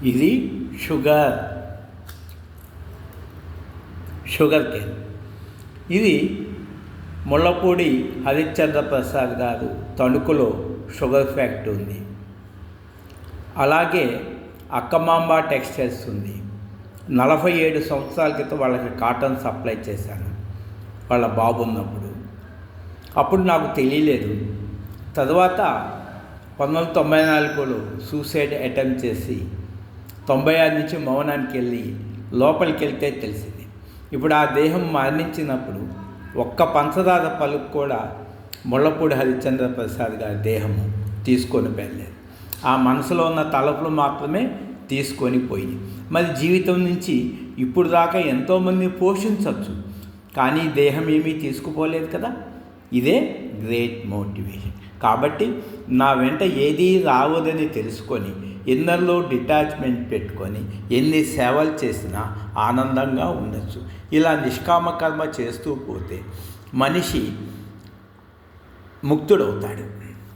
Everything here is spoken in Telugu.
ఇది షుగర్ కేన్. ఇది ముళ్ళపూడి హరిశ్చంద్ర ప్రసాద్ గారు తణుకులో షుగర్ ఫ్యాక్టరీ ఉంది. అలాగే అక్కమాంబ టెక్స్టైల్స్ ఉంది. 47 సంవత్సరాల క్రితం వాళ్ళకి కాటన్ సప్లై చేశాను వాళ్ళ బాబు ఉన్నప్పుడు. అప్పుడు నాకు తెలియలేదు. తర్వాత 1994లో సూసైడ్ అటెంప్ట్ చేసి 96 నుంచి మౌనానికి వెళ్ళి లోపలికి వెళ్తే తెలిసింది. ఇప్పుడు ఆ దేహం మరణించినప్పుడు ఒక్క పంచదార పలుకు కూడా ముళ్ళపూడి హరిశ్చంద్ర ప్రసాద్ గారి దేహము తీసుకొని వెళ్ళలేదు. ఆ మనసులో ఉన్న తలపులు మాత్రమే తీసుకొని పోయి, మరి జీవితం నుంచి ఇప్పుడు దాకా ఎంతోమంది పోషించవచ్చు, కానీ దేహం ఏమీ తీసుకుపోలేదు కదా. ఇదే గ్రేట్ మోటివేషన్. కాబట్టి నా వెంట ఏదీ రావదని తెలుసుకొని ఇన్నర్లో డిటాచ్మెంట్ పెట్టుకొని ఎన్ని సేవలు చేసినా ఆనందంగా ఉండొచ్చు. ఇలా నిష్కామ కర్మ చేస్తూ పోతే మనిషి ముక్తుడవుతాడు.